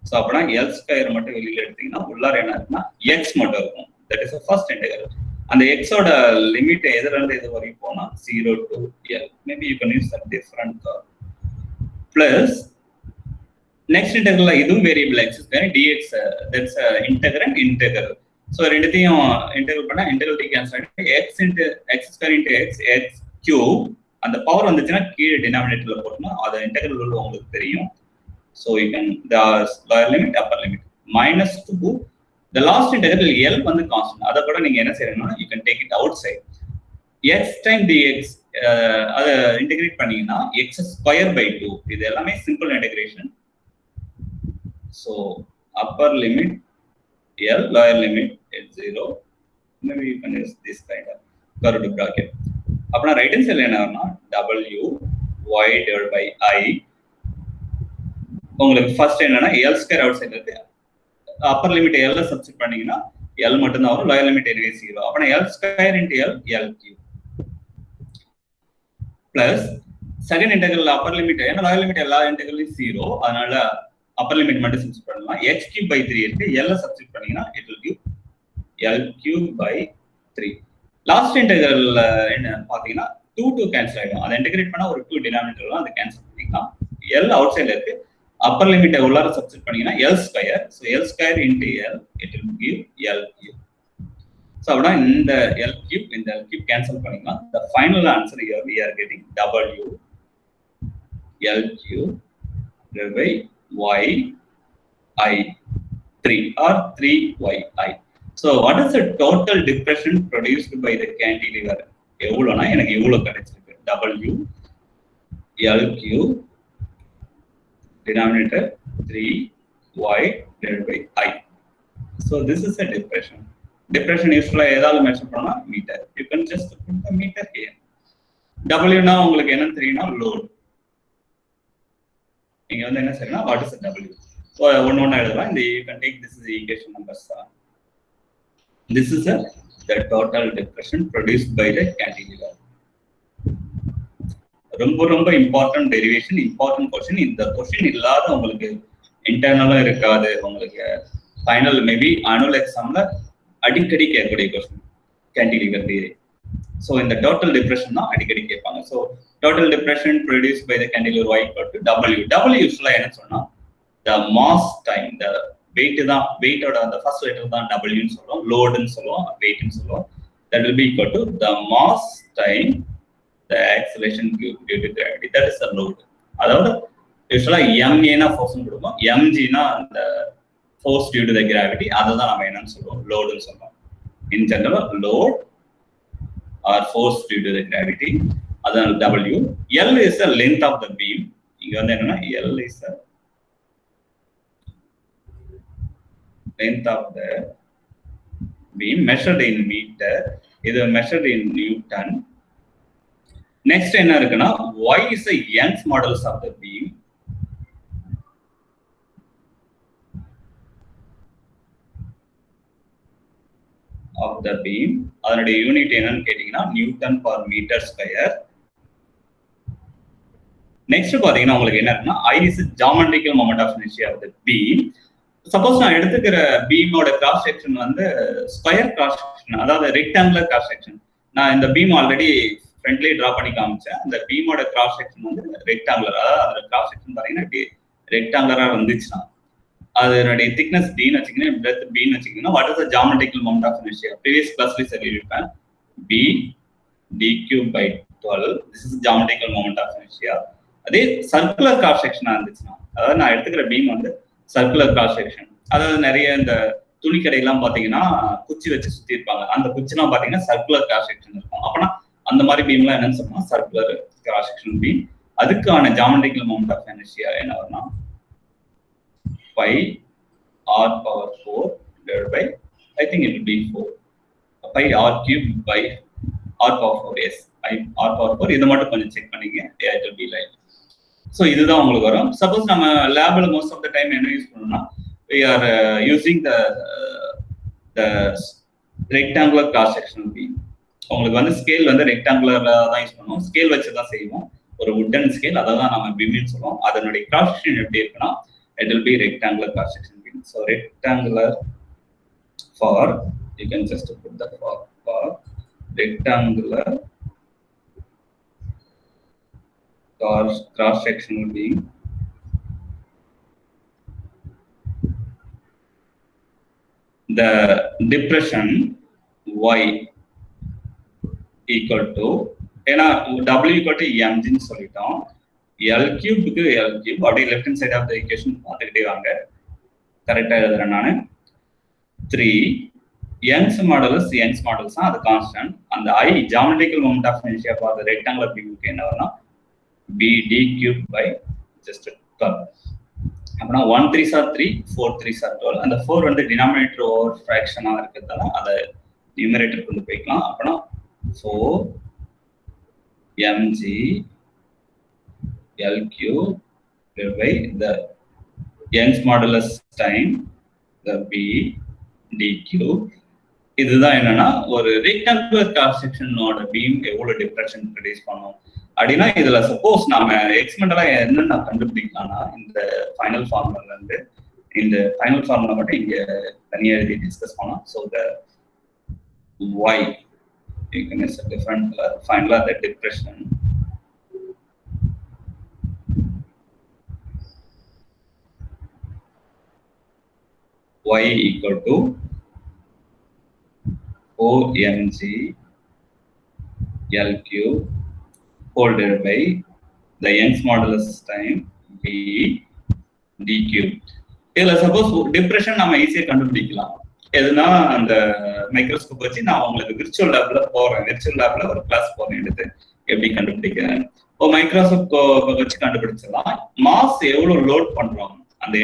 So அப்படின்னா L ஸ்கொயர் மட்டும் வெளியில எடுத்தீங்கன்னா உள்ளார என்ன இருக்குன்னா x மட்டும் இருக்கும். That is the first integral. அந்த x ஓட லிமிட் எதுல இருந்து எது வரைக்கும் போனா 0 to L. Maybe you can use a different curve. Plus next integral இதுவும் variable x square dx. That's integrand integral. So ரெண்டுத்தையும் இன்டெகிரல் பண்ணா இன்டெகிரல் d கேன்சல் ஆகிட்டு x square into x cube. அந்த பவர் வந்துச்சுன்னா கீழே டினாமினேட்டர்ல போட்டோம்னா அது இன்டெகிரல் உள்ள உங்களுக்கு தெரியும். So you can the lower limit upper limit -2. The last integral L வந்து கான்ஸ்டன்ட். அதை கூட நீங்க என்ன செய்யணும்னா you can take it outside. x time dx அதை இன்டெகிரேட் பண்ணீங்கன்னா x ஸ்கொயர் பை 2. இது எல்லாமே simple integration. So upper limit L, lower limit at 0. Maybe you can use this kind of curved bracket. அப்பனா ரைட் ஹேண்ட் சைடுல என்ன ஆகும்னா w y divided by i. உங்களுக்கு first என்னன்னா L ஸ்கொயர் அவுட் சைடுல இருக்கு. அப்பர் லிமிட் L சப்ஸ்டிட் பண்ணீங்கன்னா L மட்டும் தான் வரும். லோயர் லிமிட் எனவே 0. அப்பனா L square into L cube. Plus second integral upper limit, ஏன்னா லோயர் லிமிட் எல்லா இன்டெகிரலும் 0, அதனால அப்பர் லிமிட் மட்டும் சப்ஸ்டிட் பண்ணலாம். x cube by 3 இருக்கு. L சப்ஸ்டிட் பண்ணீங்கன்னா it will give L cube by 3. Last integral என்ன பாத்தீங்கன்னா 2 கேன்சல் ஆயிடும். அதை இன்டெகிரேட் பண்ணா ஒரு 2 டினாமினேட்டர்லாம் அதை கேன்சல் பண்ணிக்கலாம். L அவுட் சைடுல இருக்கு. அப்பர் லிமிட்டை உள்ளார சப்ஸ்டிட் பண்ணீங்கன்னா L square. So L square into L it will give L cube. So அப்படின்னா இந்த L cube இந்த L cube கேன்சல் பண்ணிக்கலாம். The final answer here we are getting w L cube divided by y I 3 or 3yi. So what is the total depression produced by the cantilever? எவ்வளோனா எனக்கு எவ்வளோ கிடைச்சிருக்கு. w L cube denominator 3y divided by I. So this is a depression. Depression யூஸ்ஃபுல்லா ஏதாவது measure பண்ணா metre. You can just put the meter here. W னா உங்களுக்கு என்ன தெரியும்னா லோட். நீங்க வந்து என்ன செய்யணும், what is the W? So ஒண்ணு எழுதலாம். இந்த you can take this is the equation number 7. This is the total depression produced by the cantilever. ரொம்ப ரொம்ப இம்பார்ட்டன்ட் டெரிவேஷன், இம்பார்ட்டன்ட் கொஸ்டின். இந்த கொஸ்டின் இல்லாத உங்களுக்கு இன்டர்னலா இருக்காது. உங்களுக்கு ஃபைனல் மேபி ஆனுவல் எக்ஸாம்ல அடிக்கடி கேட்கக்கூடிய கொஸ்டின் கேன்டிலீவர் தியரி. ஸோ இந்த டோட்டல் டிப்ரெஷன் தான் அடிக்கடி கேட்பாங்க. So total depression produce by the cantilever Y = W. W யூஸ்வலா என்ன சொன்னா the mass time, the weight தான், வெயிட்டோட அந்த ஃபர்ஸ்ட் லெட்டர் தான் டபிள்யூன்னு சொல்லுவோம், லோடுன்னு சொல்லுவோம், வெயிட்னு சொல்லுவோம். That will be equal to the mass time the acceleration due to gravity. That is the load. அதாவது யூஸ்வலா ma னா ஃபோர்ஸ் கொடுப்போம், mg னா அந்த force due to the gravity, அதை தான் நம்ம என்னன்னு சொல்லுவோம், லோடுன்னு சொல்லுவோம். In general load or force due to the gravity, அதான் W. L is the length of the beam. இங்க வந்து என்னன்னா L is the length of the beam measured in meter, இது measured in Newton. Next என்ன இருக்குன்னா Y is the Young's modulus of the beam. Of the beam, அதனுடைய unit என்னன்னு கேட்டீங்கன்னா newton per metre square. Next பாத்தீங்கன்னா உங்களுக்கு என்ன இருக்குன்னா I is geometrical moment of inertia of the beam. Suppose நான் எடுத்துக்கிற பீமோட கிராஸ் செக்ஷன் வந்து ஸ்கொயர் கிராஸ் செக்ஷன், அதாவது ரெக்டாங்குலர் கிராஸ் செக்ஷன். நான் இந்த பீம் ஆல்ரெடி ஃப்ரண்ட்லயே டிரா பண்ணி காமிச்சேன். அந்த பீமோட கிராஸ் செக்ஷன் வந்து ரெக்டாங்குலர், அதாவது அதோட கிராஸ் செக்ஷன் பாத்தீங்கன்னா ரெக்டாங்குலரா வந்துச்சுன்னா அதனுடைய திக்னஸ் டின்னு வச்சுக்கீங்கன்னா, பிரெத் பின்னு வச்சுக்கீங்கன்னா, what is the geometrical moment of inertia? Previous கிளாஸ்ல சொல்லியிருப்பேன், b d³/12. This is geometrical moment of inertia. அதே சர்க்குலர் கிராஸ் செக்ஷனா இருந்துச்சுன்னா, அதாவது நான் எடுத்துக்கிற பீம் வந்து சர்க்குலர் கிராஸ் செக்ஷன், அதாவது நிறைய இந்த துணி கடையெல்லாம் பாத்தீங்கன்னா குச்சி வச்சு சுத்தி இருப்பாங்க, அந்த குச்சிலாம் பாத்தீங்கன்னா சர்க்குலர் கிராஸ் செக்ஷன் இருக்கும். அப்பனா அந்த மாதிரி பீம்லாம் என்னன்னு சொன்னா சர்க்குலர் கிராஸ் செக்ஷன் பீம். அதுக்கான ஜியோமெட்ரிக்கல் மொமெண்ட் ஆஃப் இனர்ஷியா என்ன வரும்னா pi r⁴ divided by, I think it will be 4, pi r³ by r⁴. Yes, r⁴. இதை மட்டும் கொஞ்சம் செக் பண்ணிங்க, it will be like. So இதுதான் உங்களுக்கு வரும். சப்போஸ் நம்ம லேபில் மோஸ்ட் ஆஃப் த டைம் என்ன யூஸ் பண்ணணும்னா we are using the rectangular cross sectional beam. உங்களுக்கு வந்து ஸ்கேல் வந்து ரெக்டாங்குலர்ல தான் யூஸ் பண்ணுவோம், ஸ்கேல் வச்சு தான் செய்வோம், ஒரு வுட்டன் ஸ்கேல், அதை தான் நம்ம பீம்னு சொல்லுவோம். அதனுடைய கிராஸ் செக்ஷன் எப்படி இருக்குன்னா it will be rectangular cross section beam. So rectangular for, you can just put the for rectangular cross sectional beam. The depression Y equal to, ஏன்னா W equal to mg ன்னு சொல்லிட்டோம், L³ L³ அப்படியே left hand side of the equation பார்த்துக்கிட்டே வாங்க, கரெக்டா எழுதுறேன் நான். 3 Young's modulus தான், அது கான்ஸ்டன்ட். அந்த I geometrical moment of inertia for the rectangular பீமுக்கு என்ன வரும்னா b d³/12. அப்படின்னா 1 3s are 3, 4 3s are 12. அந்த 4 வந்து டினாமினேட்டர் ஓவர் ஃபிராக்ஷனா இருக்கிறதால அதை நியூமரேட்டர் கொண்டு போய்க்கலாம். அப்படின்னா 4 mg L³ by the Young's modulus time the b d³. இதுதான் என்னன்னா ஒரு ரெக்டாங்குலர் கிராஸ் செக்ஷனோட பீம் எவ்வளவு டிப்ரெஷன் ப்ரொடியூஸ் பண்ணும் அப்படின்னா, இதுல சப்போஸ் நாம எக்ஸ்பெரிமெண்டலா என்னென்ன கண்டுபிடிக்கலாம்னா இந்த ஃபைனல் ஃபார்முலா இருந்து, இந்த ஃபைனல் ஃபார்முலா மட்டும் இங்க தனியா எழுதி டிஸ்கஸ் பண்ணலாம். So the y you can use a different color, finally the depression y equal to omg L³ whole divided by the Young's modulus time b d³. இதுல suppose depression நம்ம ஈஸியா கண்டுபிடிக்கலாம். எதுனா அந்த மைக்ரோஸ்கோப் வச்சு நான் உங்களுக்கு விர்ச்சுவல் லேப்ல போறேன், விர்ச்சுவல் லேப்ல ஒரு கிளாஸ் போறேன், எடுத்து எப்படி கண்டுபிடிக்கிறேன். இப்போ மைக்ரோஸ்கோப் வச்சு கண்டுபிடிச்சிடலாம். மாஸ் எவ்வளவு லோட் பண்றோம், அந்த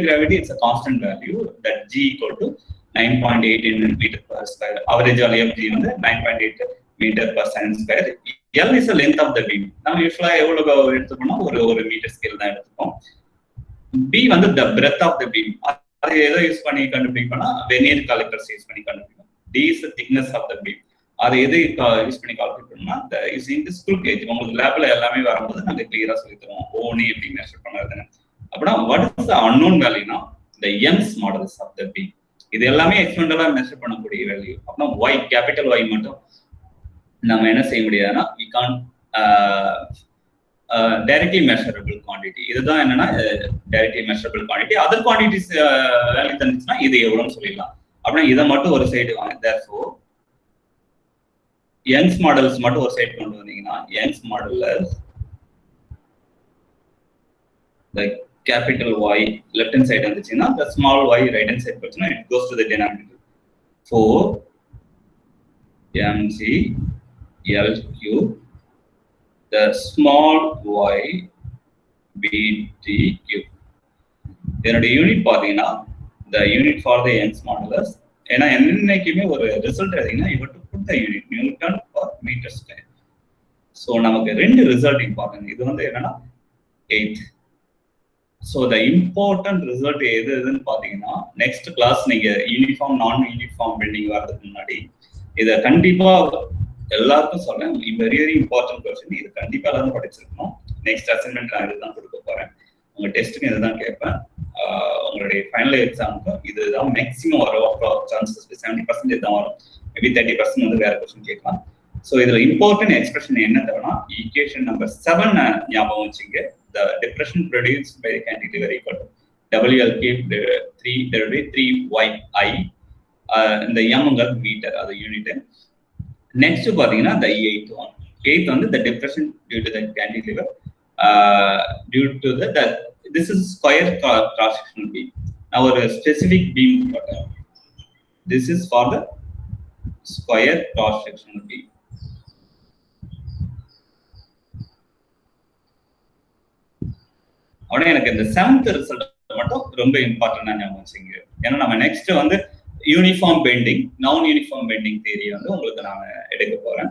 gravity, it's a constant value that g equal to 9.8 in meter per square. Average value of g வந்து 9.8 meter per second square. L is the length of the beam. நம்ம யூசுவலா எவ்வளவு எடுத்துக்கணும், ஒரு மீட்டர் ஸ்கேல் தான் எடுத்துப்போம். B வந்து the breadth of the beam. அது எதை யூஸ் பண்ணி கண்டுபிடிக்கணும்னா வெனியர் காலிபர்ஸ் யூஸ் பண்ணி கண்டுபிடிக்கணும். D is the thickness of the beam. அது எதை யூஸ் பண்ணி கால்குலேட் பண்ணணும்னா the using the screw gauge. உங்களுக்கு லேப்ல எல்லாமே வரும்போது நாங்க கிளியரா சொல்லி தருவோம் ஓனி எப்படி மெஷர் பண்ணுறதுன்னு. அப்படின்னா what is the unknown value னா the Young's models of the beam. இது எல்லாமே எக்ஸ்பெரிமெண்டலா மெஷர் பண்ணக்கூடிய வேல்யூ. அப்புறம் y கேபிட்டல் Y மட்டும் நம்ம என்ன செய்ய முடியாதுன்னா we can't directly measurable quantity. இதுதான் என்னன்னா directly measurable quantity. Other quantities value தந்துச்சுன்னா இது எவ்வளவுன்னு சொல்லிடலாம். அப்படின்னா இதை மட்டும் ஒரு சைடு வாங்க. therefore Young's models மட்டும் ஒரு சைடு கொண்டு வந்தீங்கன்னா Young's modulus the capital Y left hand side வந்துச்சுன்னா the small y right hand side போச்சுன்னா it goes to the denominator. 4 mg L cube the small y bt cube. இதனுடைய unit பாத்தீங்கன்னா the unit for the Young's modulus. ஏன்னா என்னைக்குமே ஒரு result எடுத்தீங்கன்னா you have to put the unit Newton per meter square. So நமக்கு ரெண்டு result important. இது வந்து என்னன்னா 8. ஸோ த இம்பார்ட்டன்ட் ரிசல்ட் எதுன்னு பார்த்தீங்கன்னா நெக்ஸ்ட் கிளாஸ் நீங்க யூனிஃபார்ம் நான் யூனிஃபார்ம் பெண்டிங் வர்றதுக்கு முன்னாடி இதை கண்டிப்பா எல்லாருக்கும் சொல்றேன். Very very important question. இது கண்டிப்பா எல்லாரும் படிச்சிருக்கணும். நெக்ஸ்ட் அசைன்மெண்ட் நான் இதுதான் கொடுக்க போறேன். உங்க டெஸ்ட்டுக்கு இதுதான் கேட்பேன். உங்களுடைய ஃபைனல் எக்ஸாமுக்கு இதுதான் மேக்ஸிமம் வரும். சான்சஸ் 70% தான் வரும். மேபி 30% வந்து வேற கொஸ்டின் கேட்கலாம். ஸோ இதுல இம்பார்ட்டன்ட் எக்ஸ்பிரஷன் என்ன தரனா ஈக்குவேஷன் நம்பர் 7 ஞாபகம் வச்சுங்க. The depression produced by the cantilever equal to WL cube 3 divided by 3yi. இந்த m meter அது யூனிட். நெக்ஸ்ட் பாத்தீங்கன்னா the 8th one. 8th வந்து the depression due to the cantilever due to the this is square cross sectional beam. Now ஒரு specific beam போட்டேன். This is for the square cross sectional beam. உடனே எனக்கு இந்த 7th result மட்டும் ரொம்ப இம்பார்ட்டன்டா ஞாபகம் வச்சுங்க. ஏன்னா நம்ம நெக்ஸ்ட் வந்து யூனிஃபார்ம் பெண்டிங் நான் யூனிஃபார்ம் பெண்டிங் தியரி வந்து உங்களுக்கு நான் எடுக்க போறேன்.